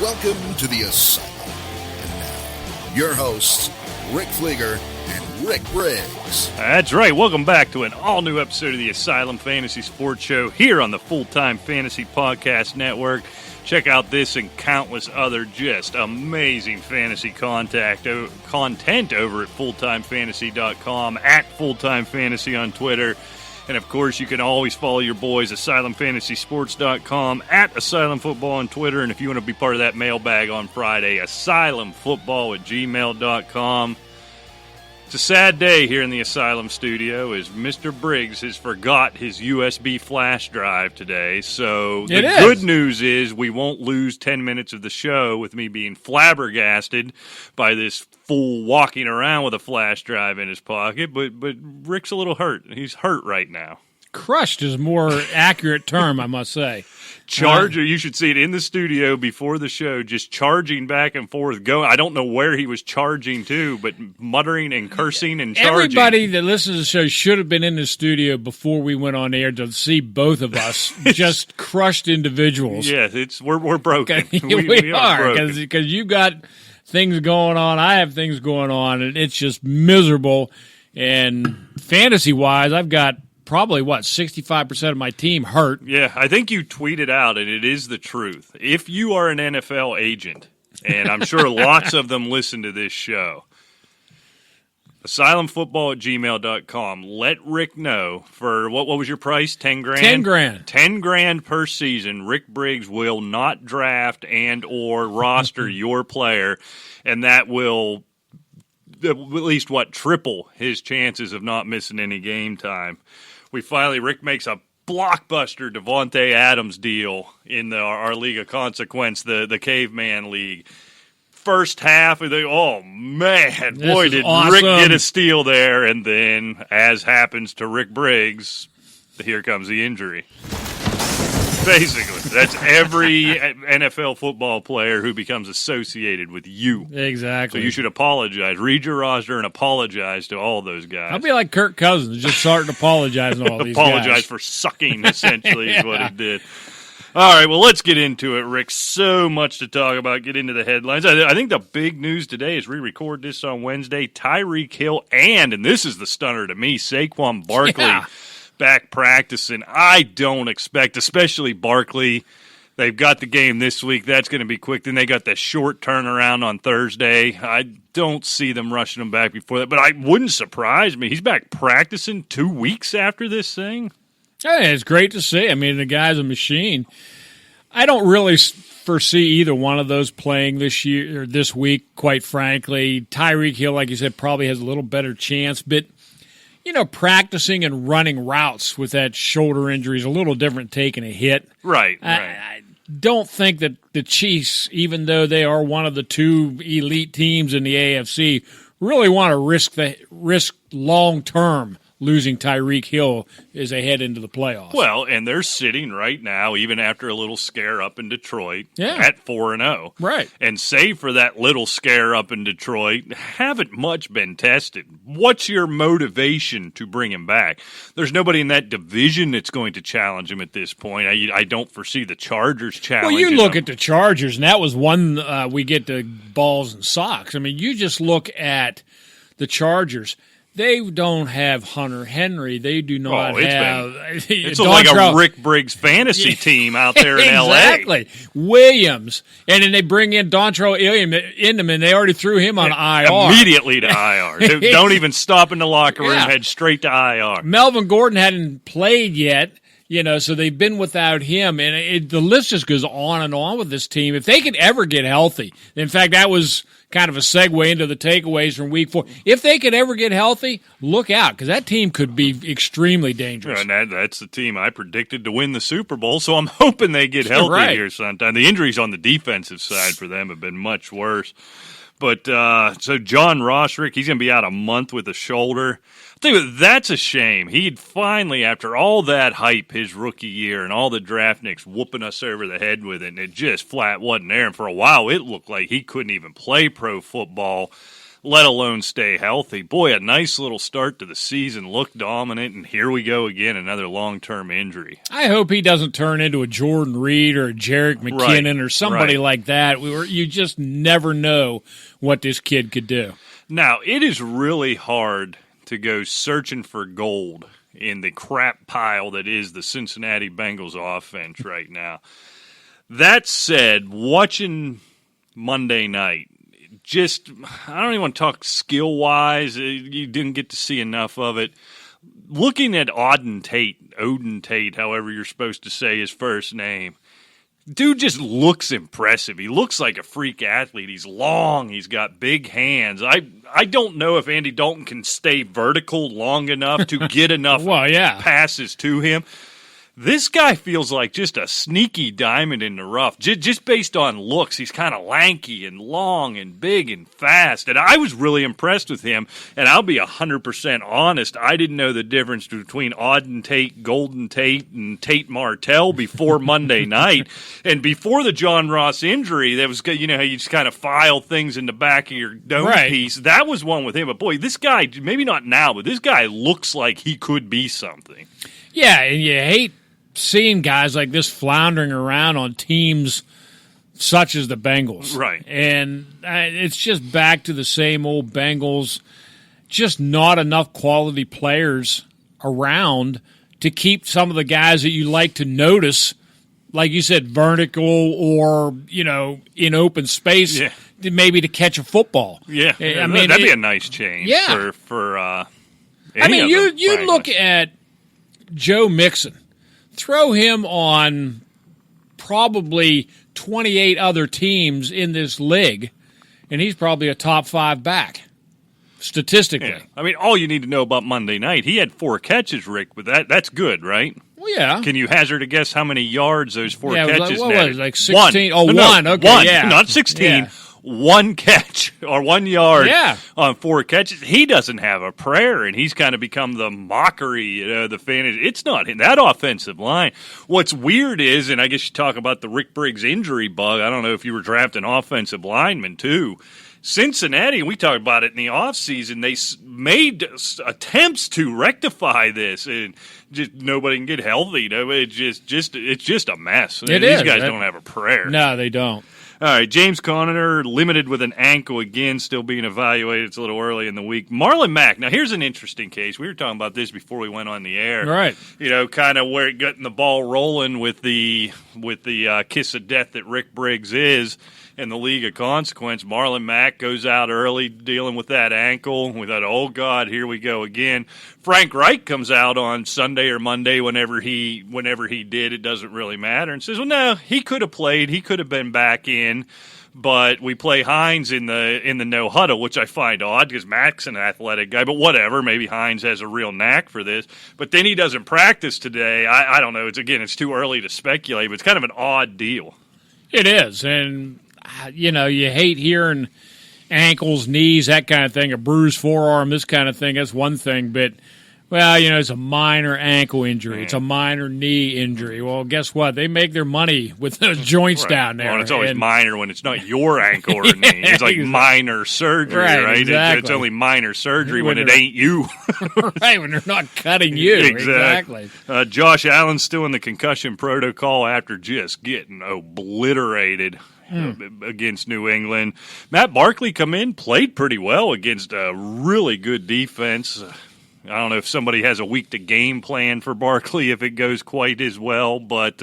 Welcome to the Asylum. And now, your hosts, Rick Fleeger and Rick Briggs. That's right. Welcome back to an all-new episode of the Asylum Fantasy Sports Show here on the Full-Time Fantasy Podcast Network. Check out this and countless other just amazing fantasy content over at fulltimefantasy.com, at fulltimefantasy on Twitter. And, of course, you can always follow your boys, asylumfantasysports.com, at asylumfootball on Twitter. And if you want to be part of that mailbag on Friday, asylumfootball@gmail.com. It's a sad day here in the Asylum studio as Mr. Briggs has forgot his USB flash drive today. So the good news is we won't lose 10 minutes of the show with me being flabbergasted by this fool walking around with a flash drive in his pocket. But Rick's a little hurt. He's hurt right now. Crushed is a more accurate term, I must say. Charger, you should see it in the studio before the show, just charging back and forth. I don't know where he was charging to, but muttering and cursing and charging. Everybody that listens to the show should have been in the studio before we went on air to see both of us just crushed individuals. Yeah, we're broken. we are, because you've got things going on. I have things going on, and it's just miserable. And fantasy-wise, I've got probably, 65% of my team hurt. Yeah, I think you tweeted out, and it is the truth. If you are an NFL agent, and I'm sure lots of them listen to this show, asylumfootball@gmail.com. Let Rick know for, what was your price, 10 grand? 10 grand. 10 grand per season. Rick Briggs will not draft and or roster your player, and that will at least, triple his chances of not missing any game time. Rick makes a blockbuster Davante Adams deal in our League of Consequence, the Caveman League. First half, oh man, boy, did awesome. Rick get a steal there. And then, as happens to Rick Briggs, here comes the injury. Basically, that's every NFL football player who becomes associated with you. Exactly. So you should apologize. Read your roster and apologize to all those guys. I'll be like Kirk Cousins, just starting to apologize to all these guys. Apologize for sucking, essentially, is what he did. All right, well, let's get into it, Rick. So much to talk about. Get into the headlines. I think the big news today is we record this on Wednesday. Tyreek Hill and this is the stunner to me, Saquon Barkley. Yeah. Back practicing. I don't expect, especially Barkley. They've got the game this week. That's going to be quick. Then they got the short turnaround on Thursday. I don't see them rushing him back before that, but I wouldn't surprise me. He's back practicing 2 weeks after this thing. Hey, it's great to see. I mean, the guy's a machine. I don't really foresee either one of those playing this year or this week, quite frankly. Tyreek Hill, like you said, probably has a little better chance, but practicing and running routes with that shoulder injury is a little different taking a hit. Right. I don't think that the Chiefs, even though they are one of the two elite teams in the AFC, really want to risk long-term losing Tyreek Hill as they head into the playoffs. Well, and they're sitting right now, even after a little scare up in Detroit, at 4-0. Right. And save for that little scare up in Detroit, haven't much been tested. What's your motivation to bring him back? There's nobody in that division that's going to challenge him at this point. I don't foresee the Chargers challenging him. Well, you look at the Chargers, and that was one we get to balls and socks. I mean, you just look at the Chargers. They don't have Hunter Henry. They do not have. It's like a Rick Briggs fantasy team out there in L.A. Exactly. Williams. And then they bring in Dontrell Inman, and they already threw him on IR. Immediately to IR. Don't even stop in the locker room. Head straight to IR. Melvin Gordon hadn't played yet. So they've been without him. And the list just goes on and on with this team. If they could ever get healthy, in fact, that was kind of a segue into the takeaways from Week 4. If they could ever get healthy, look out, because that team could be extremely dangerous. And that's the team I predicted to win the Super Bowl, so I'm hoping they get healthy here sometime. The injuries on the defensive side for them have been much worse. But so John Ross, Rick, he's going to be out a month with a shoulder. I think that's a shame. He'd finally, after all that hype his rookie year and all the draft nicks whooping us over the head with it, and it just flat wasn't there. And for a while, it looked like he couldn't even play pro football. let alone stay healthy. Boy, a nice little start to the season, looked dominant, and here we go again, another long-term injury. I hope he doesn't turn into a Jordan Reed or a Jerick McKinnon or somebody like that. You just never know what this kid could do. Now, it is really hard to go searching for gold in the crap pile that is the Cincinnati Bengals offense right now. That said, watching Monday night, I don't even want to talk skill-wise. You didn't get to see enough of it. Looking at Autin Tate, however you're supposed to say his first name, dude just looks impressive. He looks like a freak athlete. He's long. He's got big hands. I don't know if Andy Dalton can stay vertical long enough to get enough passes to him. This guy feels like just a sneaky diamond in the rough. Just based on looks, he's kind of lanky and long and big and fast. And I was really impressed with him. And I'll be 100% honest, I didn't know the difference between Auden Tate, Golden Tate, and Tate Martell before Monday night. And before the John Ross injury, that was, how you just kind of file things in the back of your dome piece. That was one with him. But boy, this guy, maybe not now, but this guy looks like he could be something. Yeah, and you hate seeing guys like this floundering around on teams such as the Bengals. Right. And it's just back to the same old Bengals, just not enough quality players around to keep some of the guys that you like to notice, like you said, vertical or, in open space, maybe to catch a football. Yeah, I mean, that'd be a nice change for any of them, you look at Joe Mixon. Throw him on probably 28 other teams in this league, and he's probably a top 5 back, statistically. Yeah. I mean, all you need to know about Monday night, he had 4 catches, Rick, but that's good, right? Well, yeah. Can you hazard a guess how many yards those 4 catches what netted? was it, like 16? One. One. Okay, one. yeah. Not 16. Yeah. 1 catch or 1 yard Yeah. on 4 catches. He doesn't have a prayer, and he's kind of become the mockery, the fantasy. It's not in that offensive line. What's weird is, and I guess you talk about the Rick Briggs injury bug. I don't know if you were drafting offensive linemen too. Cincinnati, we talked about it in the offseason, they made attempts to rectify this, and just nobody can get healthy. It's just a mess. These guys don't have a prayer. No, they don't. All right, James Conner limited with an ankle again, still being evaluated. It's a little early in the week. Marlon Mack. Now, here's an interesting case. We were talking about this before we went on the air. Right. Kind of where it getting the ball rolling with the kiss of death that Rick Briggs is in the League of Consequence. Marlon Mack goes out early dealing with that ankle. We thought, oh, God, here we go again. Frank Reich comes out on Sunday or Monday, whenever he did, it doesn't really matter, and says, well, no, he could have played. He could have been back in, but we play Hines in the no huddle, which I find odd because Mack's an athletic guy, but whatever. Maybe Hines has a real knack for this. But then he doesn't practice today. I don't know. It's too early to speculate, but it's kind of an odd deal. It is, and you hate hearing ankles, knees, that kind of thing, a bruised forearm, this kind of thing. That's one thing, but it's a minor ankle injury. It's a minor knee injury. Well, guess what? They make their money with those joints down there. Well, it's always minor when it's not your ankle or knee. It's like minor surgery, right? Exactly. It's only minor surgery when it ain't you. Right, when they're not cutting you. Exactly. Josh Allen's still in the concussion protocol after just getting obliterated against New England. Matt Barkley come in, played pretty well against a really good defense. I don't know if somebody has a week to game plan for Barkley if it goes quite as well, but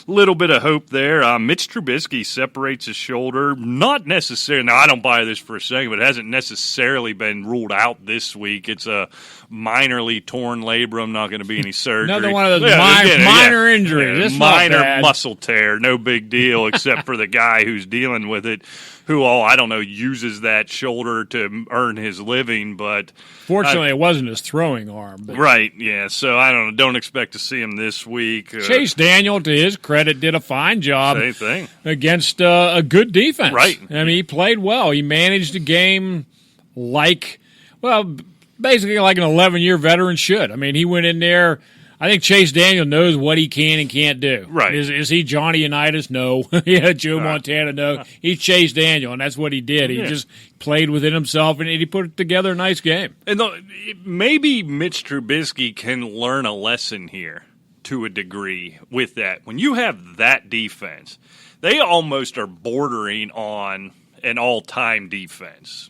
little bit of hope there. Mitch Trubisky separates his shoulder. Not necessarily. Now, I don't buy this for a second, but it hasn't necessarily been ruled out this week. It's a minorly torn labrum. Not going to be any surgery. Another one of those minor injuries. Minor muscle tear. No big deal, except for the guy who's dealing with it, who I don't know, uses that shoulder to earn his living. But fortunately, it wasn't his throwing arm. But. Right, yeah. So I don't know. Don't expect to see him this week. Chase Daniel, to his credit, did a fine job. Same thing. Against a good defense. Right. I mean, he played well. He managed the game basically like an 11-year veteran should. I mean, he went in there I think Chase Daniel knows what he can and can't do. Right. Is he Johnny Unitas? No. Joe Montana? No. He's Chase Daniel, and that's what he did. He just played within himself, and he put together a nice game. And maybe Mitch Trubisky can learn a lesson here to a degree with that. When you have that defense, they almost are bordering on an all-time defense.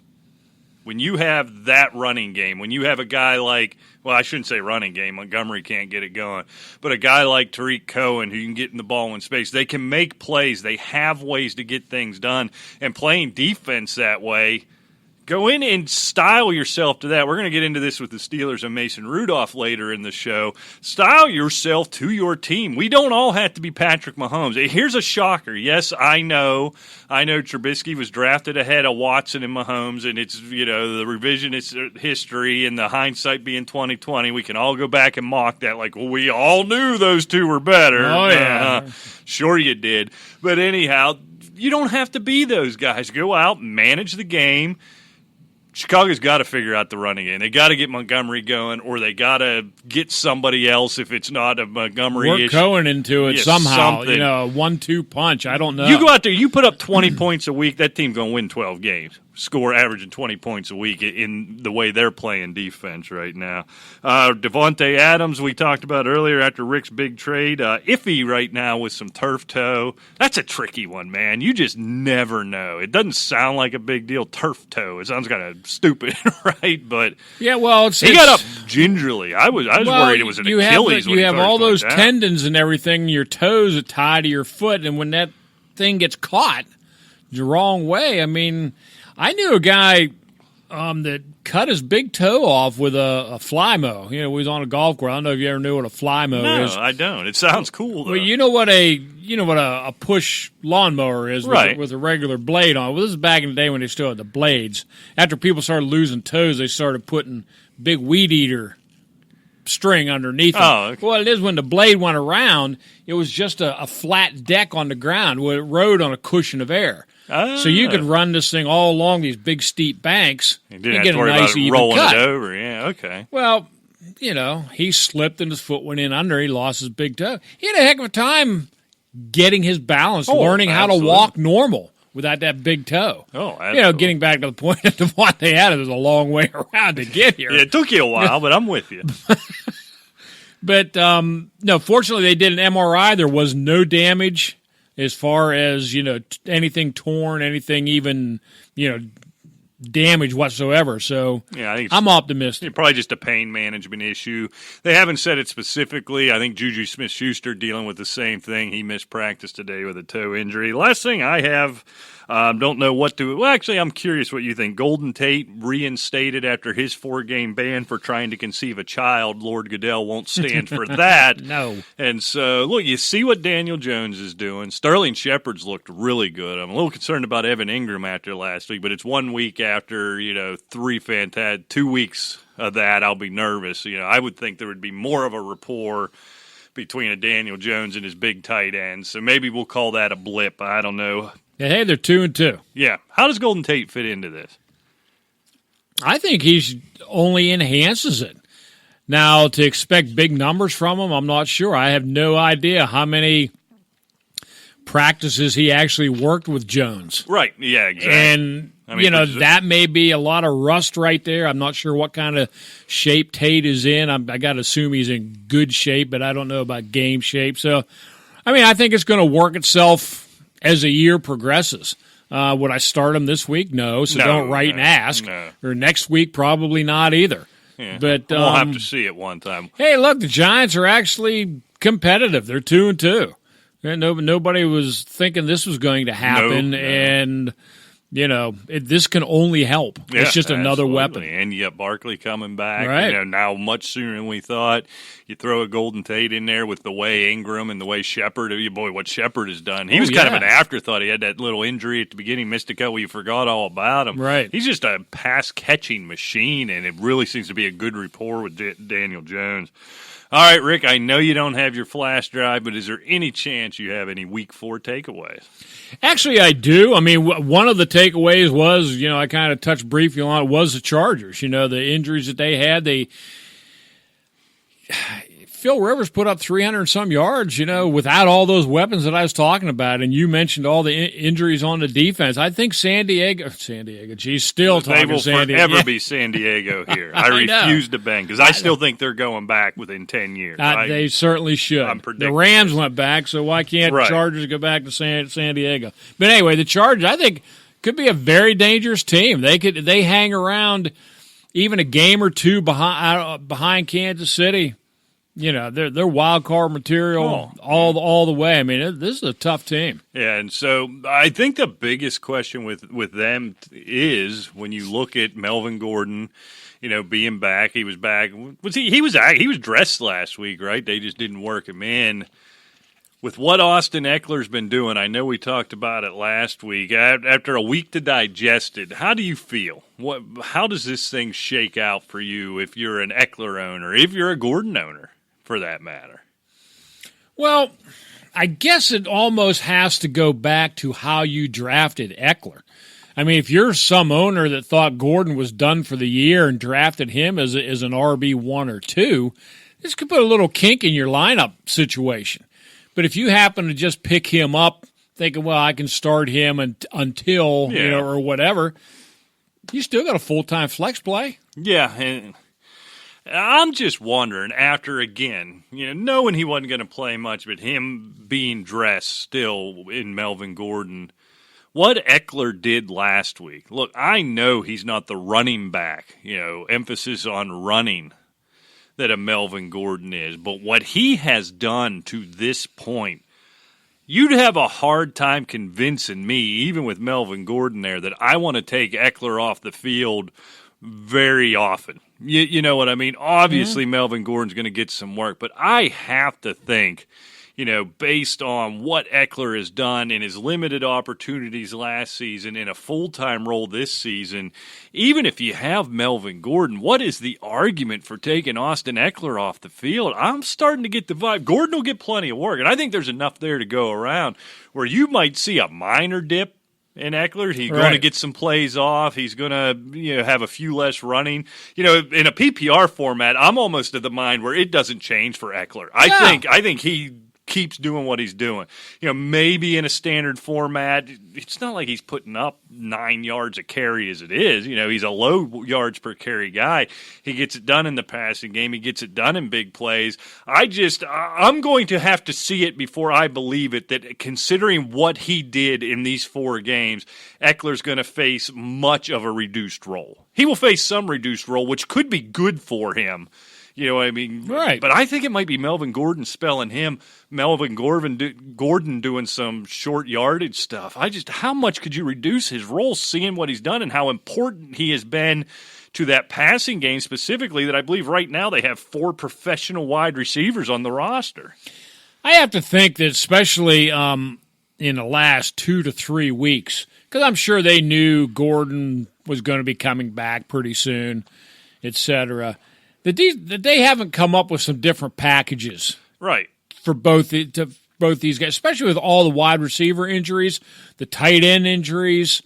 When you have that running game, when you have a guy like, well, I shouldn't say running game, Montgomery can't get it going, but a guy like Tyreek Cohen who can get in the ball in space, they can make plays. They have ways to get things done. And playing defense that way, go in and style yourself to that. We're going to get into this with the Steelers and Mason Rudolph later in the show. Style yourself to your team. We don't all have to be Patrick Mahomes. Here's a shocker. Yes, I know Trubisky was drafted ahead of Watson and Mahomes, and it's, the revisionist history and the hindsight being 2020. We can all go back and mock that like, well, we all knew those two were better. Oh, yeah. Sure you did. But anyhow, you don't have to be those guys. Go out, manage the game. Chicago's got to figure out the running game. They got to get Montgomery going, or they got to get somebody else if it's not a Montgomery issue. Work Cohen into it somehow. Something. A 1-2 punch. I don't know. You go out there, you put up 20 points a week, that team's going to win 12 games. Score averaging 20 points a week in the way they're playing defense right now. Davante Adams, we talked about earlier after Rick's big trade. Iffy right now with some turf toe. That's a tricky one, man. You just never know. It doesn't sound like a big deal. Turf toe. It sounds kind of stupid, right? But yeah, well, he got up gingerly. I was worried it was an Achilles. You have all those tendons and everything in your toes that tie to your foot, and when that thing gets caught the wrong way, I mean, I knew a guy that cut his big toe off with a fly mow. He was on a golf course. I don't know if you ever knew what a fly mow is. No, I don't. It sounds cool, though. Well, you know what a push lawnmower is, right, with a regular blade on it. Well, this is back in the day when they still had the blades. After people started losing toes, they started putting big weed eater string underneath them. Oh, okay. Well, it is when the blade went around, it was just a flat deck on the ground where it rode on a cushion of air. So you could run this thing all along these big steep banks and get a nice even rolling cut. It over. Yeah, okay. Well, he slipped and his foot went in under. He lost his big toe. He had a heck of a time getting his balance, learning how to walk normal without that big toe. Oh, absolutely. Getting back to the point of Davante Adams, was a long way around to get here. Yeah, it took you a while, but I'm with you. But, no, fortunately they did an MRI. There was no damage as far as, anything torn, anything even, damage whatsoever. So yeah, I think I'm optimistic. It's probably just a pain management issue. They haven't said it specifically. I think Juju Smith-Schuster dealing with the same thing. He missed practice today with a toe injury. Last thing I have, don't know what to – well, actually, I'm curious what you think. Golden Tate reinstated after his 4-game ban for trying to conceive a child. Lord Goodell won't stand for that. No. And so, look, you see what Daniel Jones is doing. Sterling Shepard's looked really good. I'm a little concerned about Evan Ingram after last week, but it's 1 week after, 2 weeks of that. I'll be nervous. I would think there would be more of a rapport between a Daniel Jones and his big tight end. So maybe we'll call that a blip. I don't know. Hey, they're 2-2. Yeah. How does Golden Tate fit into this? I think he only enhances it. Now, to expect big numbers from him, I'm not sure. I have no idea how many practices he actually worked with Jones. Right. Yeah, exactly. And, that may be a lot of rust right there. I'm not sure what kind of shape Tate is in. I got to assume he's in good shape, but I don't know about game shape. So, I think it's going to work itself as the year progresses. Would I start him this week? No, so don't write and ask. No. Or next week, probably not either. Yeah. But we'll have to see it one time. Hey, look, the Giants are actually competitive. They're 2-2. And nobody was thinking this was going to happen, and this can only help. Yeah, it's just another absolutely. weapon. And you got Barkley coming back. Right. Now much sooner than we thought. You throw a Golden Tate in there with the way Ingram and the way Shepard. Boy, what Shepard has done. He was kind of an afterthought. He had that little injury at the beginning, missed a couple. You forgot all about him. Right. He's just a pass-catching machine, and it really seems to be a good rapport with Daniel Jones. All right, Rick, I know you don't have your flash drive, but is there any chance you have any Week 4 takeaways? Actually, I do. One of the takeaways was, I kind of touched briefly on it, was the Chargers. The injuries that they had, Phil Rivers put up 300 and some yards, without all those weapons that I was talking about. And you mentioned all the injuries on the defense. I think San Diego, geez, still talking San Diego. They will forever be San Diego here. I refuse to bang because I still think they're going back within 10 years. They certainly should. The Rams went back, so why can't Chargers go back to San Diego? But anyway, the Chargers, I think, could be a very dangerous team. They hang around even a game or two behind Kansas City. They're wild card material all the way. I mean, this is a tough team. Yeah, and so I think the biggest question with them is when you look at Melvin Gordon, being back. He was back. He was dressed last week, right? They just didn't work him in. With what Autin Ekeler's been doing, I know we talked about it last week. After a week to digest it, how do you feel? How does this thing shake out for you if you're an Ekeler owner, if you're a Gordon owner, for that matter? Well, I guess it almost has to go back to how you drafted Ekeler. I mean, if you're some owner that thought Gordon was done for the year and drafted him as an RB1 or 2, this could put a little kink in your lineup situation. But if you happen to just pick him up thinking, well, I can start him until, or whatever, you still got a full-time flex play. Yeah, and I'm just wondering, after, again, knowing he wasn't going to play much, but him being dressed still in Melvin Gordon, what Ekeler did last week. Look, I know he's not the running back, emphasis on running that a Melvin Gordon is, but what he has done to this point, you'd have a hard time convincing me, even with Melvin Gordon there, that I want to take Ekeler off the field very often. You know what I mean? Obviously, Melvin Gordon's going to get some work, but I have to think, based on what Ekeler has done in his limited opportunities last season, in a full-time role this season, even if you have Melvin Gordon, what is the argument for taking Autin Ekeler off the field? I'm starting to get the vibe. Gordon will get plenty of work, and I think there's enough there to go around where you might see a minor dip in Ekeler. He's going to get some plays off. He's going to have a few less running. In a PPR format, I'm almost of the mind where it doesn't change for Ekeler. I think he keeps doing what he's doing. Maybe in a standard format, it's not like he's putting up 9 yards a carry as it is. He's a low yards per carry guy. He gets it done in the passing game. He gets it done in big plays. I'm going to have to see it before I believe it, that considering what he did in these 4 games, Ekeler's going to face much of a reduced role. He will face some reduced role, which could be good for him. You know what I mean? Right. But I think it might be Melvin Gordon spelling him, Melvin Gordon doing some short yardage stuff. How much could you reduce his role, seeing what he's done and how important he has been to that passing game specifically, that I believe right now they have 4 professional wide receivers on the roster? I have to think that especially in the last 2 to 3 weeks, because I'm sure they knew Gordon was going to be coming back pretty soon, et cetera, that they haven't come up with some different packages, right, for both these guys, especially with all the wide receiver injuries, the tight end injuries.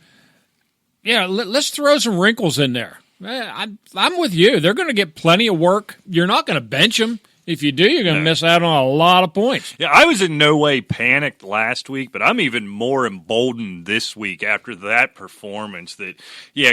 Yeah, let's throw some wrinkles in there. I'm with you. They're going to get plenty of work. You're not going to bench them. If you do, you're going to miss out on a lot of points. Yeah, I was in no way panicked last week, but I'm even more emboldened this week after that performance that,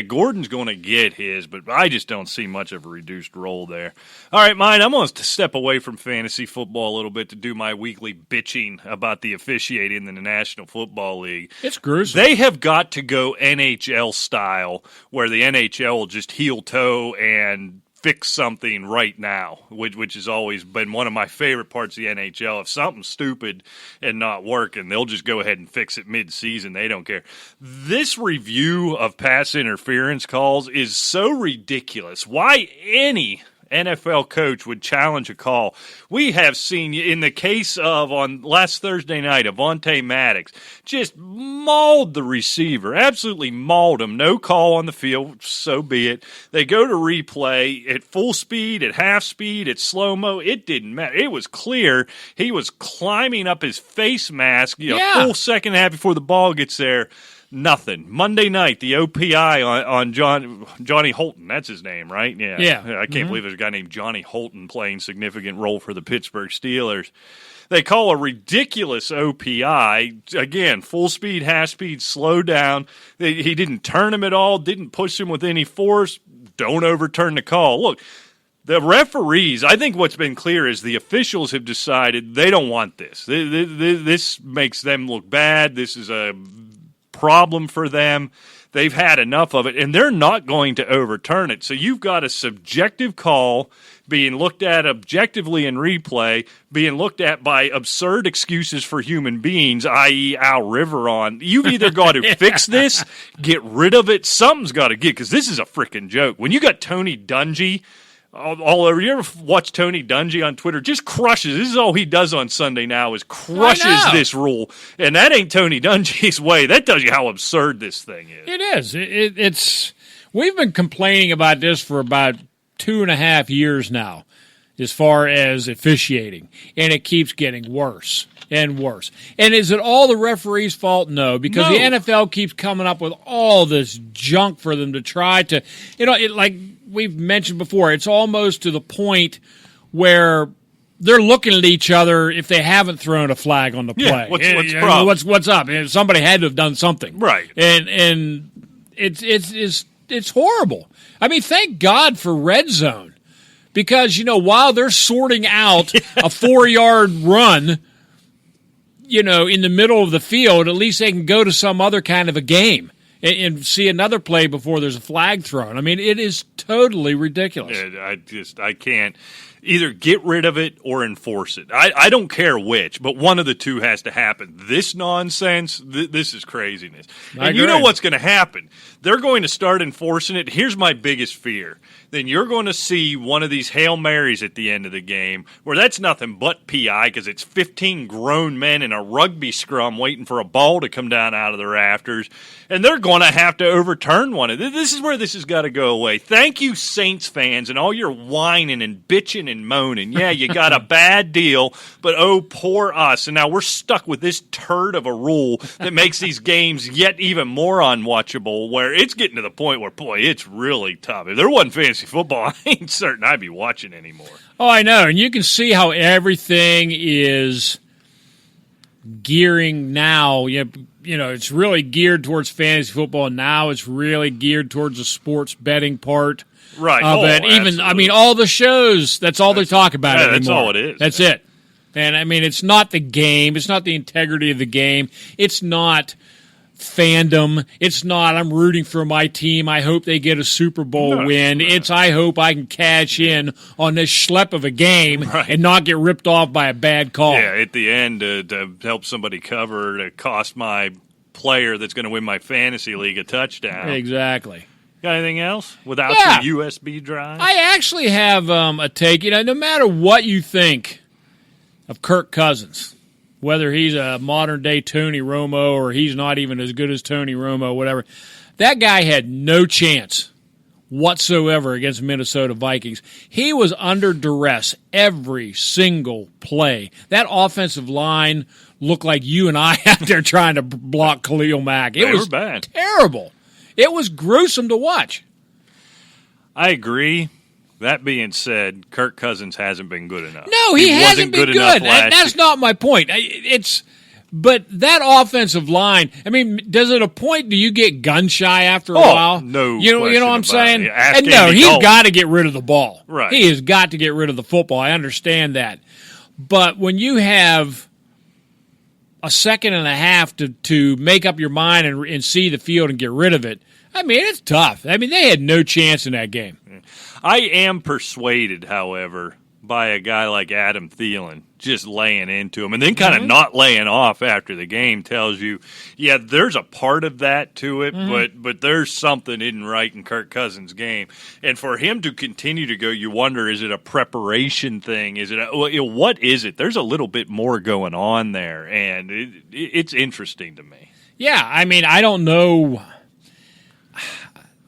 Gordon's going to get his, but I just don't see much of a reduced role there. All right, mine, I'm going to step away from fantasy football a little bit to do my weekly bitching about the officiating in the National Football League. It's gruesome. They have got to go NHL style, where the NHL will just heel toe and fix something right now, which has always been one of my favorite parts of the NHL. If something's stupid and not working, they'll just go ahead and fix it mid-season. They don't care. This review of pass interference calls is so ridiculous. Why any NFL coach would challenge a call? We have seen, in the case of on last Thursday night, Avonte Maddox just mauled the receiver, absolutely mauled him. No call on the field, so be it. They go to replay at full speed, at half speed, at slow-mo. It didn't matter. It was clear he was climbing up his face mask, full second half before the ball gets there. Nothing. Monday night, the OPI on Johnny Holton. That's his name, right? Yeah. I can't believe there's a guy named Johnny Holton playing significant role for the Pittsburgh Steelers. They call a ridiculous OPI. Again, full speed, half speed, slow down. He didn't turn him at all, didn't push him with any force. Don't overturn the call. Look, the referees, I think what's been clear is the officials have decided they don't want this. This makes them look bad. This is a problem for them. They've had enough of it, and they're not going to overturn it. So you've got a subjective call being looked at objectively in replay, being looked at by absurd excuses for human beings, i.e. Al Riveron. You've either got to fix this, get rid of it, something's got to get, because this is a freaking joke. When you got Tony Dungy all over, you ever watch Tony Dungy on Twitter? Just crushes. This is all he does on Sunday now is crushes this rule. And that ain't Tony Dungy's way. That tells you how absurd this thing is. It is. It's we've been complaining about this for about 2.5 years now as far as officiating, and it keeps getting worse and worse. And is it all the referees' fault? No, because the NFL keeps coming up with all this junk for them to try to, like we've mentioned before, it's almost to the point where they're looking at each other if they haven't thrown a flag on the play. Yeah, what's up? Somebody had to have done something. Right. And it's horrible. I mean, thank God for Red Zone, because, while they're sorting out a 4-yard run, in the middle of the field, at least they can go to some other kind of a game and see another play before there's a flag thrown. I mean, it is totally ridiculous. I can't either get rid of it or enforce it. I don't care which, but one of the two has to happen. This nonsense, this is craziness. And you know what's going to happen. They're going to start enforcing it. Here's my biggest fear. Then you're going to see one of these Hail Marys at the end of the game where that's nothing but PI because it's 15 grown men in a rugby scrum waiting for a ball to come down out of the rafters, and they're going to have to overturn one of it. This is where this has got to go away. Thank you, Saints fans, and all your whining and bitching and moaning. Yeah, you got a bad deal, but oh, poor us. And now we're stuck with this turd of a rule that makes these games yet even more unwatchable, where it's getting to the point where, boy, it's really tough. If there wasn't fantasy football, I ain't certain I'd be watching anymore. Oh, I know. And you can see how everything is gearing now. It's really geared towards fantasy football, and now it's really geared towards the sports betting part. Right. But even, all the shows, that's all they talk about anymore. That's all it is. That's it. And, it's not the game. It's not the integrity of the game. It's not fandom. It's not, I'm rooting for my team. I hope they get a Super Bowl win. It's, I hope I can cash in on this schlep of a game and not get ripped off by a bad call. Yeah, at the end, to help somebody cover, to cost my player that's going to win my fantasy league a touchdown. Exactly. Got anything else without your USB drive? I actually have a take. No matter what you think of Kirk Cousins, whether he's a modern-day Tony Romo or he's not even as good as Tony Romo, whatever, that guy had no chance whatsoever against Minnesota Vikings. He was under duress every single play. That offensive line looked like you and I out there trying to block Khalil Mack. It was bad. Terrible. It was gruesome to watch. I agree. That being said, Kirk Cousins hasn't been good enough. No, he hasn't been good. That's not my point. But that offensive line, does it a point do you get gun shy after a while? No. You know what I'm saying? And he's got to get rid of the ball. Right. He has got to get rid of the football. I understand that. But when you have a second and a half to make up your mind and see the field and get rid of it, it's tough. They had no chance in that game. I am persuaded, however, by a guy like Adam Thielen just laying into him and then kind of not laying off after the game tells you, yeah, there's a part of that to it, but there's something isn't right in Kirk Cousins' game. And for him to continue to go, you wonder, is it a preparation thing? Is it what is it? There's a little bit more going on there, and it's interesting to me. Yeah, I don't know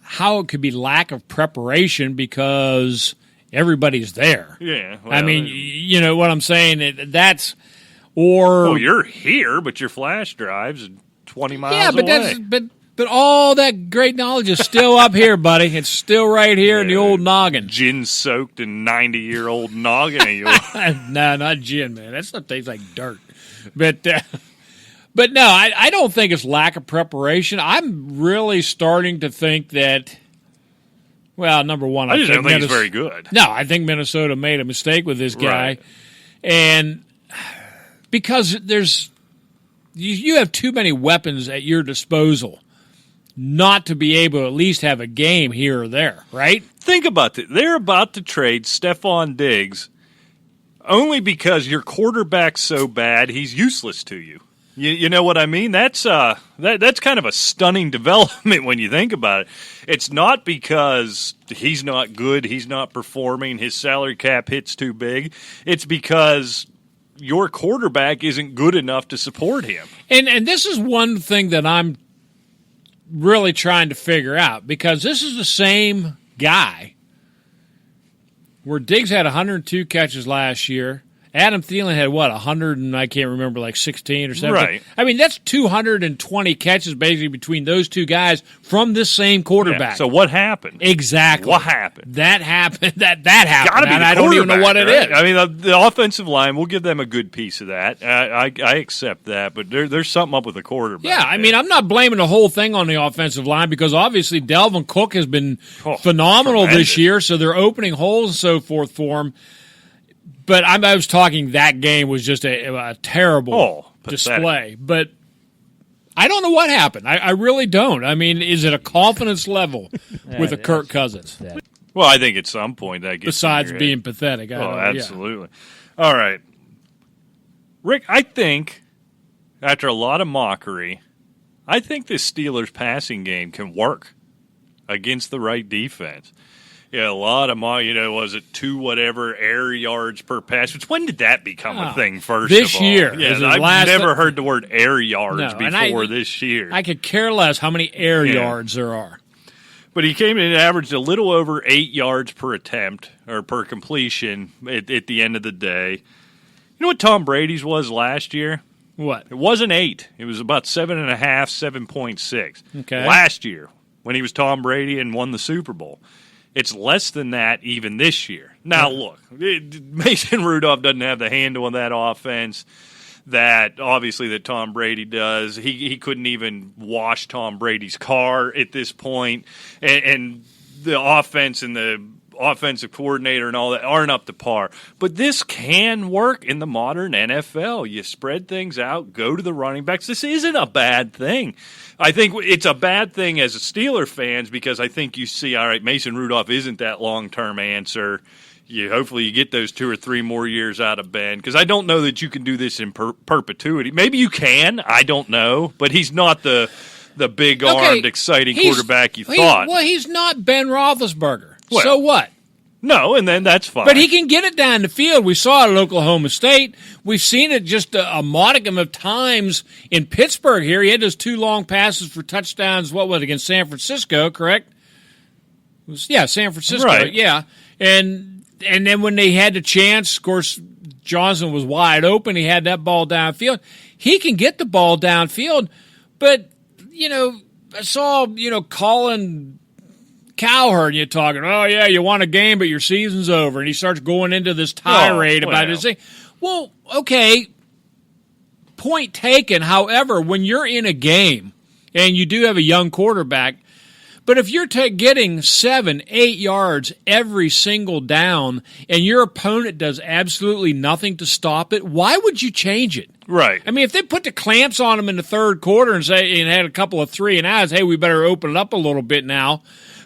how it could be lack of preparation because everybody's there. Yeah. Well, you know what I'm saying? That's or you're here, but your flash drives 20 miles yeah, but away. But all that great knowledge is still up here, buddy. It's still right here in the old noggin. Gin-soaked and 90-year-old noggin of yours. No, not gin, man. That stuff tastes like dirt. But no, I don't think it's lack of preparation. I'm really starting to think that, well, number one, I just don't think he's very good. No, I think Minnesota made a mistake with this guy. Right. And because you have too many weapons at your disposal not to be able to at least have a game here or there, right? Think about it. They're about to trade Stephon Diggs only because your quarterback's so bad he's useless to you. You know what I mean? That's kind of a stunning development when you think about it. It's not because he's not good, he's not performing, his salary cap hit's too big. It's because your quarterback isn't good enough to support him. And this is one thing that I'm really trying to figure out, because this is the same guy where Diggs had 102 catches last year. Adam Thielen had, 100 and I can't remember, like 16 or 17. Right. I mean, that's 220 catches basically between those two guys from this same quarterback. Yeah, so what happened? Exactly. What happened? That happened. That happened. Gotta be the I don't even know what it is. I mean, the offensive line, we'll give them a good piece of that. I accept that, but there's something up with the quarterback. Yeah, I mean, I'm not blaming the whole thing on the offensive line, because obviously Dalvin Cook has been phenomenal this year, so they're opening holes and so forth for him. But I was talking, that game was just a terrible display. But I don't know what happened. I really don't. I mean, is it a confidence level with a Kirk Cousins? Well, I think at some point that gets besides being pathetic. Absolutely. Yeah. All right. Rick, I think after a lot of mockery, I think this Steelers passing game can work against the right defense. Yeah, a lot of was it 2 whatever air yards per pass? Which, when did that become a thing? First this of all, year. Yeah, I've never heard the word air yards before this year. I could care less how many air yards there are. But he came in and averaged a little over 8 yards per attempt or per completion at the end of the day. You know what Tom Brady's was last year? What? It wasn't 8. It was about 7.5, 7.6. Okay. Last year, when he was Tom Brady and won the Super Bowl. It's less than that even this year. Now, look, Mason Rudolph doesn't have the handle on that offense that Tom Brady does. He couldn't even wash Tom Brady's car at this point. And the offense and the offensive coordinator and all that aren't up to par. But this can work in the modern NFL. You spread things out, go to the running backs. This isn't a bad thing. I think it's a bad thing as a Steeler fans, because I think you see, all right, Mason Rudolph isn't that long-term answer. Hopefully you get those 2 or 3 more years out of Ben, because I don't know that you can do this in perpetuity. Maybe you can. I don't know. But he's not the big-armed, exciting quarterback you thought. Well, he's not Ben Roethlisberger. Well, so what? No, and then that's fine. But he can get it down the field. We saw it at Oklahoma State. We've seen it just a modicum of times in Pittsburgh here. He had those 2 long passes for touchdowns, against San Francisco, correct? San Francisco, right. Yeah. And then when they had the chance, of course, Johnson was wide open. He had that ball downfield. He can get the ball downfield, but, I saw, Colin Cowherd, you're talking, you won a game, but your season's over. And he starts going into this tirade about his thing. Well, okay, point taken. However, when you're in a game and you do have a young quarterback, but if you're getting 7, 8 yards every single down and your opponent does absolutely nothing to stop it, why would you change it? Right. I mean, if they put the clamps on him in the third quarter and had a couple of 3 and outs, hey, we better open it up a little bit now.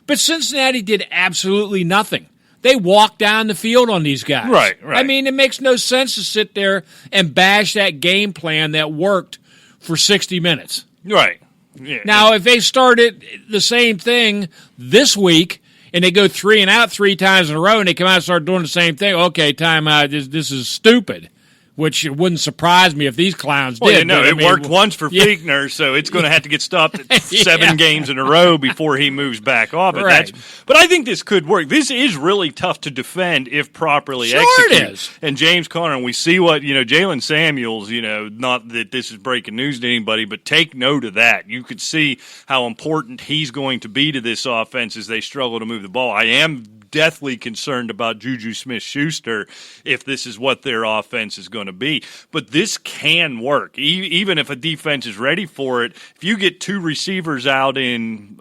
But Cincinnati did absolutely nothing. They walked down the field on these guys. Right. I mean, it makes no sense to sit there and bash that game plan that worked for 60 minutes. Right. Yeah. Now, if they started the same thing this week and they go 3 and out 3 times in a row and they come out and start doing the same thing, okay, time out, this is stupid. which it wouldn't surprise me if these clowns well, did. You know, but, it worked once for Fleeger, so it's going to have to get stopped at 7 games in a row before he moves back off it. Right. But I think this could work. This is really tough to defend if properly Sure executed. it is. And James Conner, and we see what, Jalen Samuels, not that this is breaking news to anybody, but take note of that. You could see how important he's going to be to this offense as they struggle to move the ball. I am deathly concerned about Juju Smith-Schuster if this is what their offense is going to be. But this can work. Even if a defense is ready for it, if you get 2 receivers out in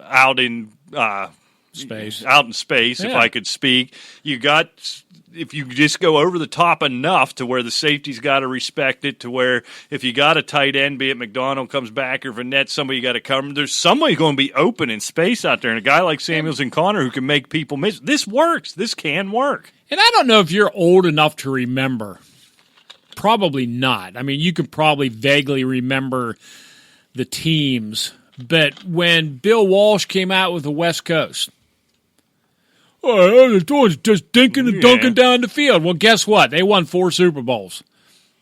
space, if I could speak, if you just go over the top enough to where the safety's got to respect it, to where if you got a tight end, be it McDonald comes back or Vanette, somebody you got to cover. There's somebody going to be open in space out there, and a guy like Samuels and Conner who can make people miss. This works. This can work. And I don't know if you're old enough to remember. Probably not. I mean, you can probably vaguely remember the teams, but when Bill Walsh came out with the West Coast, oh, it's just dinking and dunking down the field. Well, guess what? They won 4 Super Bowls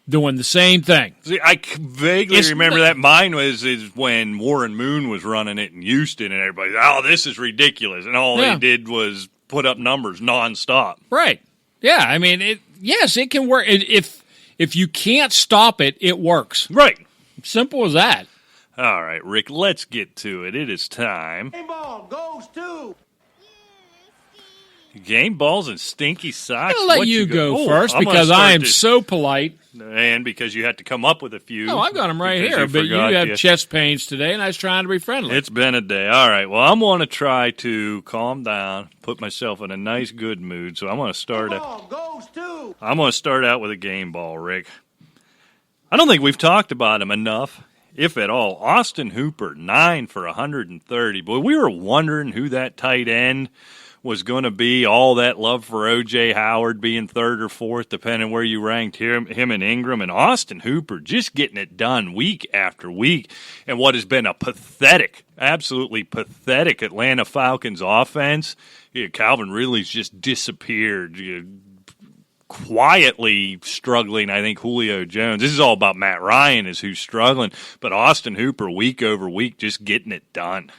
doing the same thing. See, I vaguely remember that. Mine is when Warren Moon was running it in Houston, and everybody, this is ridiculous. And all they did was put up numbers nonstop. Right. Yeah, I mean, yes, it can work. If you can't stop it, it works. Right. Simple as that. All right, Rick, let's get to it. It is time. Game ball goes to... Game balls and stinky socks. I'll let you go first because I am so polite. And because you had to come up with a few. No, I've got them right here. But you have chest pains today, and I was trying to be friendly. It's been a day. All right. Well, I'm going to try to calm down, put myself in a nice, good mood. So I'm going to start out with a game ball, Rick. I don't think we've talked about him enough, if at all. Austin Hooper, 9 for 130. Boy, we were wondering who that tight end was going to be. All that love for O.J. Howard being 3rd or 4th, depending where you ranked him and Ingram. And Austin Hooper just getting it done week after week. And what has been a pathetic, absolutely pathetic Atlanta Falcons offense. Calvin Ridley's just disappeared. Quietly struggling, I think, Julio Jones. This is all about Matt Ryan is who's struggling. But Austin Hooper, week over week, just getting it done.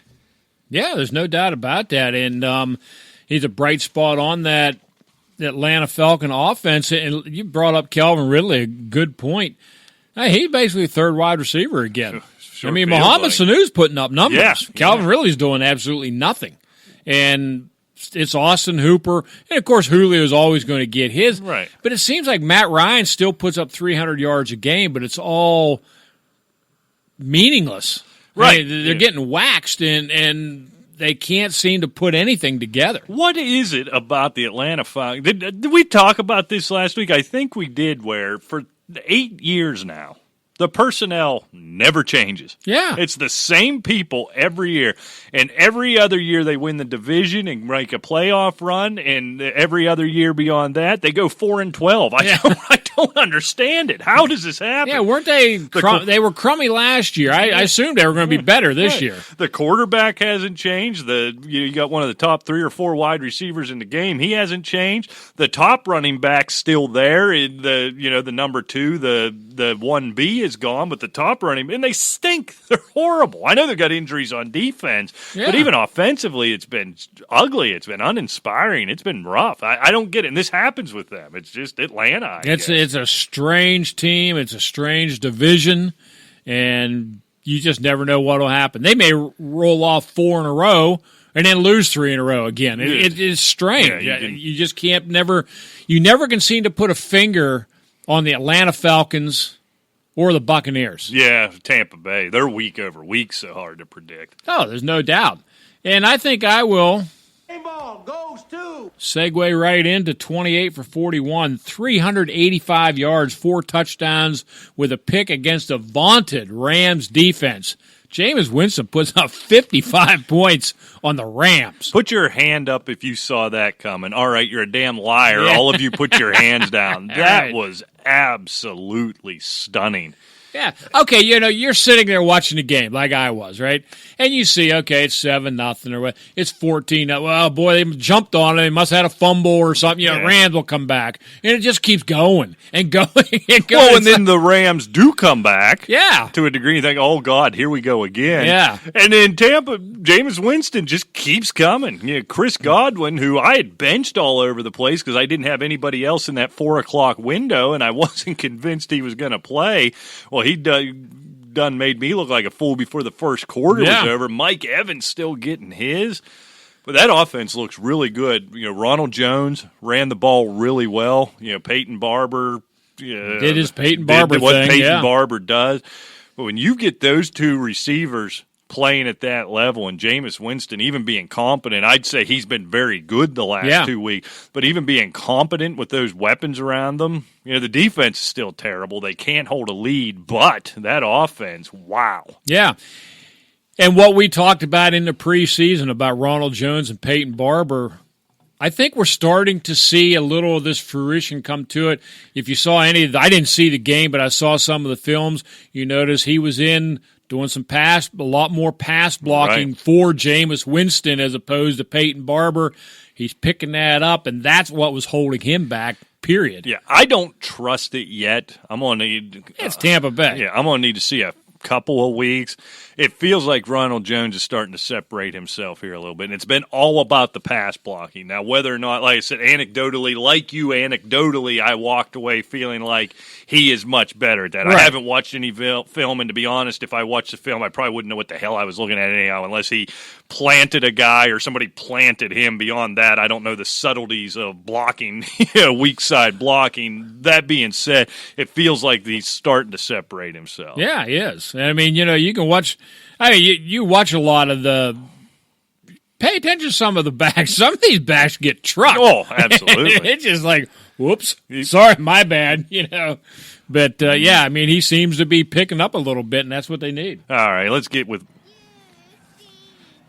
Yeah, there's no doubt about that. And he's a bright spot on that Atlanta Falcon offense. And you brought up Calvin Ridley, a good point. He's basically a 3rd wide receiver again. Sure I mean, Mohamed Sanu's putting up numbers. Yeah, Calvin Ridley's doing absolutely nothing. And it's Austin Hooper. And, of course, Julio's always going to get his. Right. But it seems like Matt Ryan still puts up 300 yards a game, but it's all meaningless. Right. I mean, they're getting waxed, and they can't seem to put anything together. What is it about the Atlanta Falcons? Did we talk about this last week? I think we did, where for 8 years now, the personnel never changes. Yeah. It's the same people every year. And every other year they win the division and make a playoff run. And every other year beyond that, they go 4-12. I don't understand it. How does this happen? Yeah, weren't they? They were crummy last year. I assumed they were going to be better this year. The quarterback hasn't changed. You got one of the top 3 or 4 wide receivers in the game. He hasn't changed. The top running back's still there. The number 2, the 1B is gone, but the top running, and they stink. They're horrible. I know they've got injuries on defense, but even offensively, it's been ugly. It's been uninspiring. It's been rough. I don't get it. And this happens with them. It's just Atlanta. It's a strange team. It's a strange division, and you just never know what will happen. They may roll off 4 in a row and then lose 3 in a row again. It is strange. Yeah, you just can't you never can seem to put a finger on the Atlanta Falcons or the Buccaneers. Yeah, Tampa Bay. They're week over week, so hard to predict. Oh, there's no doubt. And I think I will Ball goes to segue right into 28 for 41, 385 yards, 4 touchdowns with a pick against a vaunted Rams defense. Jameis Winston puts up 55 points on the Rams. Put your hand up if you saw that coming. All right, you're a damn liar. Yeah. All of you put your hands down. That was absolutely stunning. Yeah. Okay, you're sitting there watching the game like I was, right? And you see, okay, it's 7-0 or what? It's 14. Well, boy, they jumped on it. They must have had a fumble or something. Rams will come back. And it just keeps going and going and going. Well, and then the Rams do come back. Yeah. To a degree, you think, oh, God, here we go again. Yeah. And then Tampa, Jameis Winston just keeps coming. Chris Godwin, who I had benched all over the place because I didn't have anybody else in that 4 o'clock window, and I wasn't convinced he was going to play. Well, he done made me look like a fool before the first quarter was over. Mike Evans still getting his. But that offense looks really good. Ronald Jones ran the ball really well. Peyton Barber did his Peyton Barber what thing. Peyton Barber does. But when you get those two receivers playing at that level, and Jameis Winston even being competent, I'd say he's been very good the last 2 weeks, but even being competent with those weapons around them, the defense is still terrible. They can't hold a lead, but that offense, wow. Yeah. And what we talked about in the preseason about Ronald Jones and Peyton Barber, I think we're starting to see a little of this fruition come to it. If you saw any of I didn't see the game, but I saw some of the films. You notice he was in doing a lot more pass blocking for Jameis Winston as opposed to Peyton Barber. He's picking that up, and that's what was holding him back, period. Yeah, I don't trust it yet. I'm going to need... It's Tampa Bay. Yeah, I'm going to need to see a couple of weeks. It feels like Ronald Jones is starting to separate himself here a little bit, and it's been all about the pass blocking. Now, whether or not, like I said, anecdotally, I walked away feeling like he is much better at that. Right. I haven't watched any film, and to be honest, if I watched the film, I probably wouldn't know what the hell I was looking at anyhow, unless he planted a guy or somebody planted him. Beyond that, I don't know the subtleties of blocking, weak side blocking. That being said, it feels like he's starting to separate himself. Yeah, he is. I mean, you can watch. You watch a lot of the. Pay attention to some of the backs. Some of these backs get trucked. Oh, absolutely. It's just like, whoops, sorry, my bad. But I mean, he seems to be picking up a little bit, and that's what they need. All right, let's get with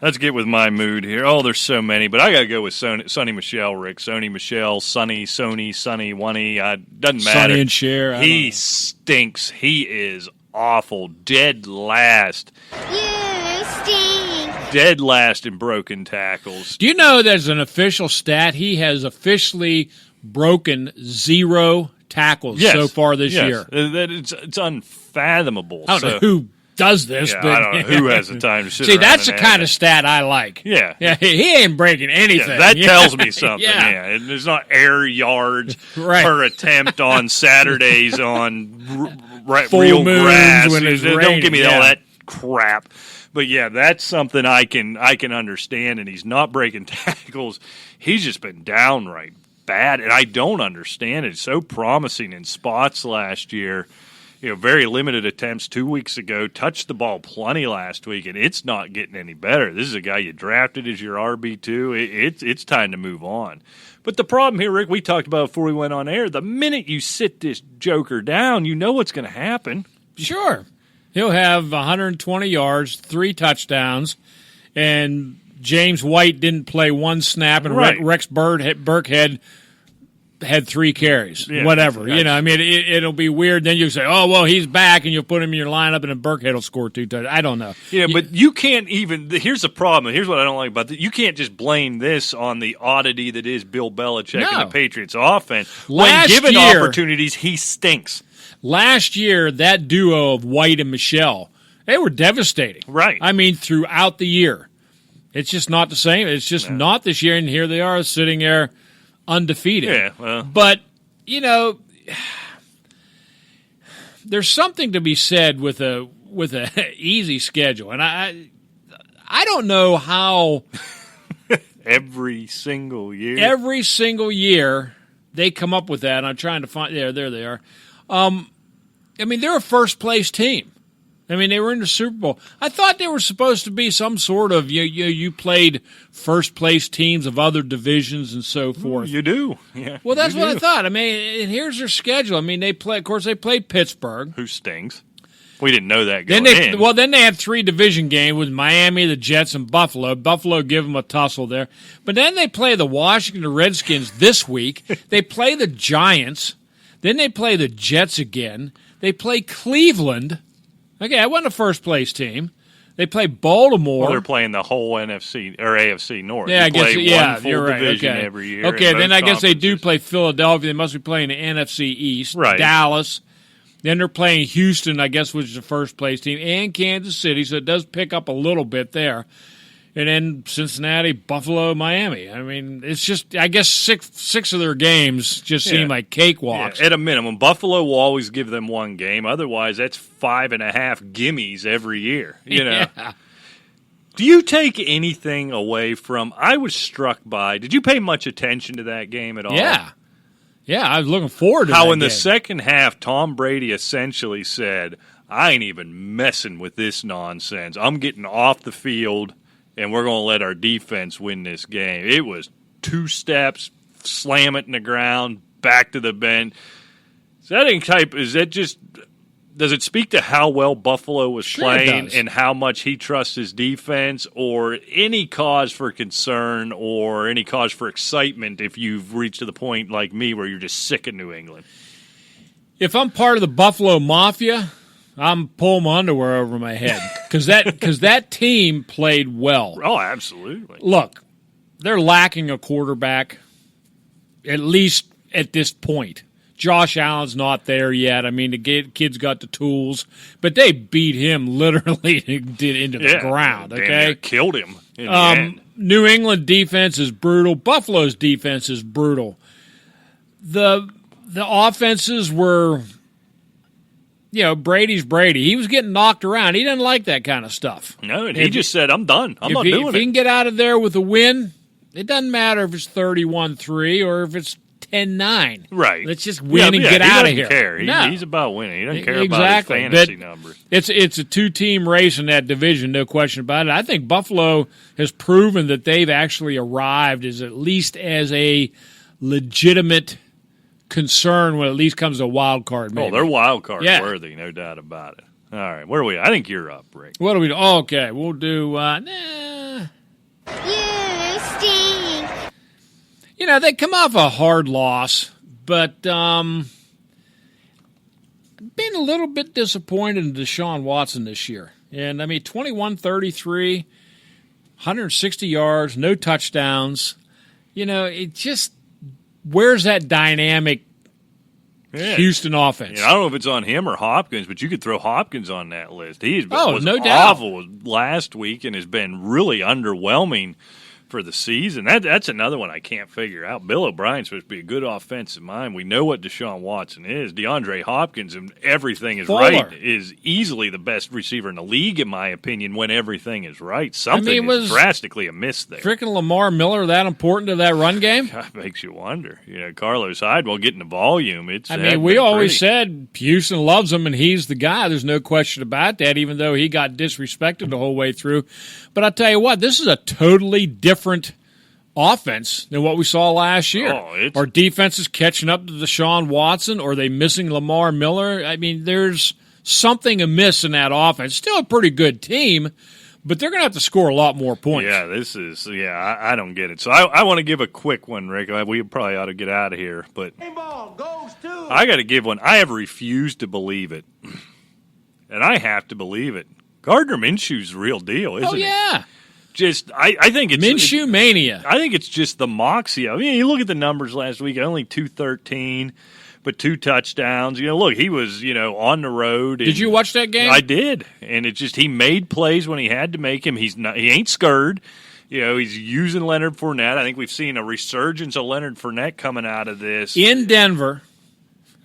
my mood here. Oh, there's so many, but I got to go with Sonny Michel, Rick. Sonny Michel, Sonny, Oney. Doesn't matter. Sonny and Cher. He stinks. He is awful. Dead last. You stink. Dead last in broken tackles. Do you know there's an official stat? He has officially broken 0 tackles so far this year. It's unfathomable. I don't know who does this, but I don't know who has the time to sit see, around that's the and kind of stat I like. Yeah. He ain't breaking anything. That tells me something. Yeah. And there's not air yards Right. per attempt on Saturdays on Full real moons grass. when it's Don't raining, give me all that crap. But yeah, that's something I can understand. And he's not breaking tackles. He's just been downright bad, and I don't understand it. It's so promising in spots last year. Very limited attempts 2 weeks ago. Touched the ball plenty last week, and it's not getting any better. This is a guy you drafted as your RB2. It's time to move on. But the problem here, Rick, we talked about before we went on air, the minute you sit this joker down, you know what's going to happen. Sure. He'll have 120 yards, 3 touchdowns, and James White didn't play 1 snap, and Rex Burkhead had 3 carries, whatever. I mean, it'll be weird. Then you say, oh, well, he's back, and you'll put him in your lineup, and then Burkhead will score 2 touchdowns. I don't know. Yeah, but you can't even – here's the problem. Here's what I don't like about it. You can't just blame this on the oddity that is Bill Belichick and the Patriots offense. When given opportunities, he stinks. Last year, that duo of White and Michel, they were devastating. Right. I mean, throughout the year. It's just not the same. It's just not this year, and here they are sitting there undefeated. Yeah, well. But, there's something to be said with a easy schedule. And I don't know how every single year they come up with that. I'm trying to find there they are. I mean, they're a first-place team. I mean, they were in the Super Bowl. I thought they were supposed to be some sort of you played first-place teams of other divisions and so forth. You do. Yeah. Well, that's what I thought. I mean, and here's their schedule. I mean, they played Pittsburgh. Who stings. We didn't know that going in. Well, then they had 3 division games with Miami, the Jets, and Buffalo. Buffalo give them a tussle there. But then they play the Washington Redskins this week. They play the Giants. Then they play the Jets again. They play Cleveland. Okay, I wasn't a first-place team. They play Baltimore. Well, they're playing the whole NFC or AFC North. Yeah, you I guess. play Yeah, one full you're right. division Okay. every year. Okay, then I guess they do conferences. play Philadelphia. They must be playing the NFC East. Right. Dallas. Then they're playing Houston, I guess, which is the first-place team, and Kansas City, so it does pick up a little bit there. And then Cincinnati, Buffalo, Miami. I mean, it's just, I guess, six of their games just seem like cakewalks. Yeah, at a minimum, Buffalo will always give them one game. Otherwise, that's 5.5 gimmies every year. You know. Yeah. Do you take anything away from? I was struck by. Did you pay much attention to that game at all? Yeah. Yeah, I was looking forward to how that in the game. second half, Tom Brady essentially said, "I ain't even messing with this nonsense. I'm getting off the field." And we're going to let our defense win this game. It was 2 steps, slam it in the ground, back to the bench. Is that just does it speak to how well Buffalo was playing and how much he trusts his defense, or any cause for concern or any cause for excitement if you've reached to the point like me where you're just sick of New England? If I'm part of the Buffalo Mafia, I'm pulling my underwear over my head because that team played well. Oh, absolutely. Look, they're lacking a quarterback, at least at this point. Josh Allen's not there yet. I mean, the kid's got the tools, but they beat him literally into the ground. Damn Okay, near killed him in the end. New England defense is brutal. Buffalo's defense is brutal. The offenses were. Brady's Brady. He was getting knocked around. He didn't like that kind of stuff. No, and he just said, I'm done. I'm not doing If he it. can get out of there with a win, it doesn't matter if it's 31-3 or if it's 10-9. Right. Let's just win and get out of here. He doesn't care. No. He's about winning. He doesn't care Exactly. about his fantasy numbers. It's a 2-team race in that division, no question about it. I think Buffalo has proven that they've actually arrived as at least as a legitimate concern when at least comes to a wild card. Maybe. Oh, they're wild card worthy, no doubt about it. All right, where are we? I think you're up, Rick. What do we do? Oh, okay, we'll do. You stink. They come off a hard loss, but been a little bit disappointed in Deshaun Watson this year. And, 21-33, 160 yards, no touchdowns. It just where's that dynamic Houston offense? I don't know if it's on him or Hopkins, but you could throw Hopkins on that list. He was no doubt. awful last week and has been really underwhelming for the season. That's another one I can't figure out. Bill O'Brien's supposed to be a good offensive mind. We know what Deshaun Watson is. DeAndre Hopkins, and everything is right, is easily the best receiver in the league, in my opinion, when everything is right. Something is drastically amiss there. Freaking Lamar Miller that important to that run game? That makes you wonder. Carlos Hyde, getting the volume. We always said Houston loves him, and he's the guy. There's no question about that, even though he got disrespected the whole way through. But I'll tell you what, this is a totally different offense than what we saw last year. Our defense is catching up to Deshaun Watson, or are they missing Lamar Miller? There's something amiss in that offense. Still a pretty good team, but they're going to have to score a lot more points. Yeah, I don't get it. So I want to give a quick one, Rick. We probably ought to get out of here, but Ball goes to. I got to give one. I have refused to believe it, and I have to believe it. Gardner Minshew's the real deal, isn't he? Oh, yeah. I think it's Minshew mania. I think it's just the moxie. You look at the numbers last week, only 213, but 2 touchdowns. Look, he was, on the road. Did you watch that game? I did. And it's just he made plays when he had to make him. He ain't scared. He's using Leonard Fournette. I think we've seen a resurgence of Leonard Fournette coming out of this. In Denver,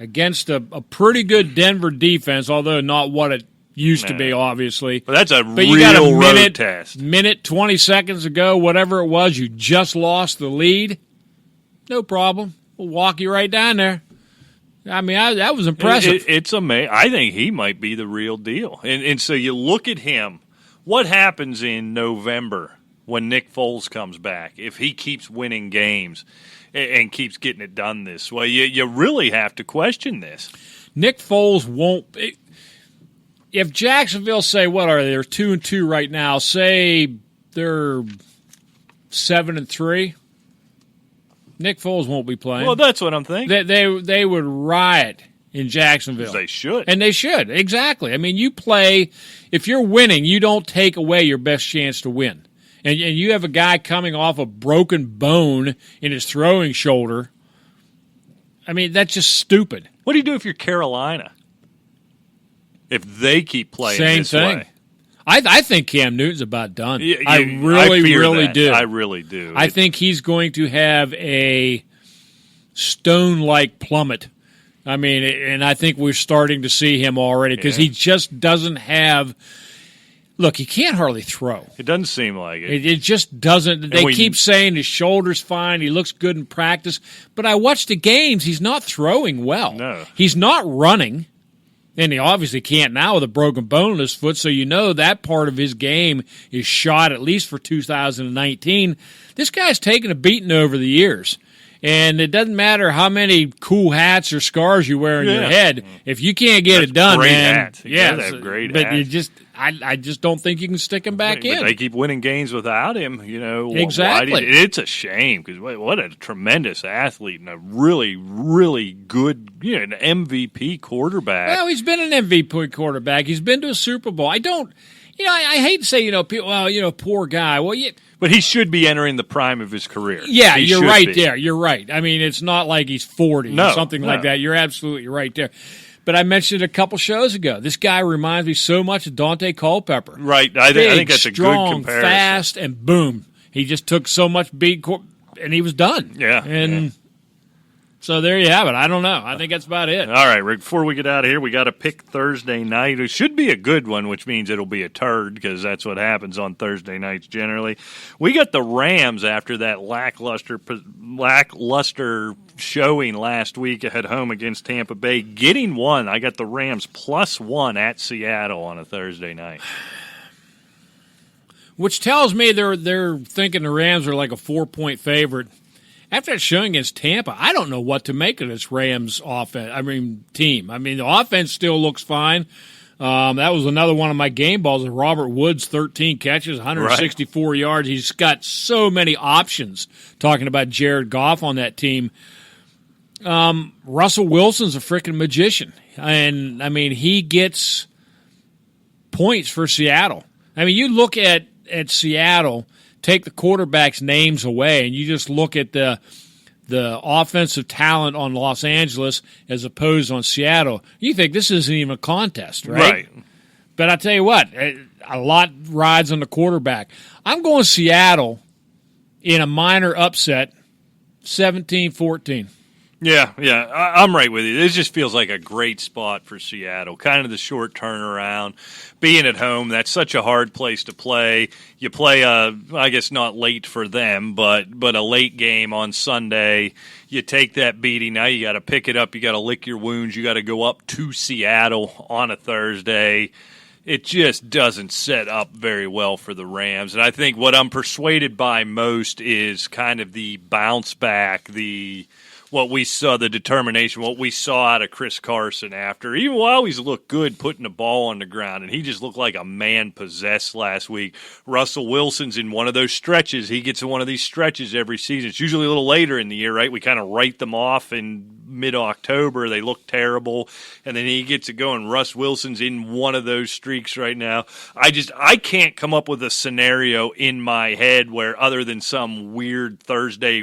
against a pretty good Denver defense, although not what it used to be, obviously. But that's a you got a road test. Minute, 20 seconds ago, whatever it was, you just lost the lead. No problem. We'll walk you right down there. That was impressive. It's amazing. I think he might be the real deal. And so you look at him. What happens in November when Nick Foles comes back? If he keeps winning games and keeps getting it done this way, you really have to question this. Nick Foles won't. If Jacksonville say, what are they? They're 2-2 right now. Say they're 7-3. Nick Foles won't be playing. Well, that's what I'm thinking. They would riot in Jacksonville. They should. And they should, exactly. I mean, you play, if you're winning, you don't take away your best chance to win. And you have a guy coming off a broken bone in his throwing shoulder. I mean, that's just stupid. What do you do if you're Carolina? If they keep playing Same this thing. way? I think Cam Newton's about done. I really do. I really do. I think he's going to have a stone-like plummet. I mean, and I think we're starting to see him already because he just doesn't have – look, he can't hardly throw. It doesn't seem like it. It just doesn't. They keep saying his shoulder's fine. He looks good in practice. But I watched the games. He's not throwing well. No. He's not running. And he obviously can't now with a broken bone in his foot. So you know that part of his game is shot at least for 2019. This guy's taken a beating over the years. And it doesn't matter how many cool hats or scars you wear on your head. If you can't get it done, great man. Hats. Great but hats. you just, I just don't think you can stick him back in. But they keep winning games without him. You know, exactly. It's a shame because what a tremendous athlete and a really, really good, an MVP quarterback. Well, he's been an MVP quarterback. He's been to a Super Bowl. I don't. I hate to say, people, well, poor guy. Well, but he should be entering the prime of his career. Yeah, you're right there. You're right. I mean, it's not like he's 40 or something like that. You're absolutely right there. But I mentioned it a couple shows ago. This guy reminds me so much of Dante Culpepper. Right. I think that's a good comparison. Fast, and boom. He just took so much beat, and he was done. Yeah. And so there you have it. I don't know. I think that's about it. All right, Rick, before we get out of here, we got to pick Thursday night. It should be a good one, which means it'll be a turd because that's what happens on Thursday nights generally. We got the Rams after that lackluster showing last week at home against Tampa Bay, getting one. I got the Rams +1 at Seattle on a Thursday night. Which tells me they're thinking the Rams are like a 4-point favorite. After that showing against Tampa, I don't know what to make of this Rams team. I mean, the offense still looks fine. That was another one of my game balls. Robert Woods, 13 catches, 164 yards. He's got so many options. Talking about Jared Goff on that team. Russell Wilson's a freaking magician. And, I mean, he gets points for Seattle. I mean, you look at Seattle, take the quarterbacks' names away, and you just look at the offensive talent on Los Angeles as opposed on Seattle, you think this isn't even a contest, right? But I tell you what, a lot rides on the quarterback. I'm going Seattle in a minor upset, 17-14. Yeah, I'm right with you. This just feels like a great spot for Seattle. Kind of the short turnaround. Being at home, that's such a hard place to play. You play, I guess not late for them, but a late game on Sunday. You take that beating. Now you got to pick it up. You got to lick your wounds. You got to go up to Seattle on a Thursday. It just doesn't set up very well for the Rams. And I think what I'm persuaded by most is kind of the bounce back, what we saw, the determination, what we saw out of Chris Carson after. He always looked good putting the ball on the ground, and he just looked like a man possessed last week. Russell Wilson's in one of those stretches. He gets in one of these stretches every season. It's usually a little later in the year, right? We kind of write them off in mid-October. They look terrible, and then he gets it going. Russ Wilson's in one of those streaks right now. I can't come up with a scenario in my head where, other than some weird Thursday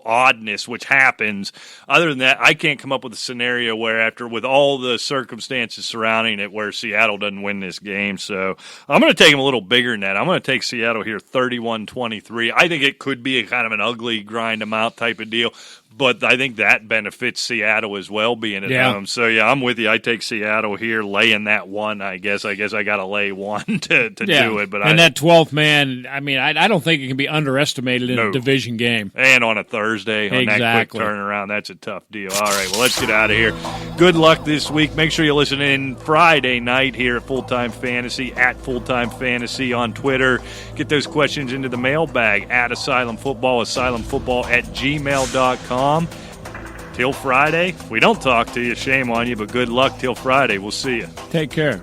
oddness, which happens, other than that, I can't come up with a scenario where, with all the circumstances surrounding it, where Seattle doesn't win this game. So I'm going to take them a little bigger than that. I'm going to take Seattle here 31-23. I think it could be a kind of an ugly grind them out type of deal, but I think that benefits Seattle as well, being at home. So, I'm with you. I take Seattle here, laying that one, I guess. I got to lay one to do it. But that 12th man, I mean, I don't think it can be underestimated in a division game. And on a Thursday, on that quick turnaround, that's a tough deal. All right, well, let's get out of here. Good luck this week. Make sure you listen in Friday night here at Full-Time Fantasy, at Full-Time Fantasy on Twitter. Get those questions into the mailbag at Asylum Football, asylumfootball@gmail.com. Till Friday, if we don't talk to you, shame on you, but good luck till Friday. We'll see you. Take care.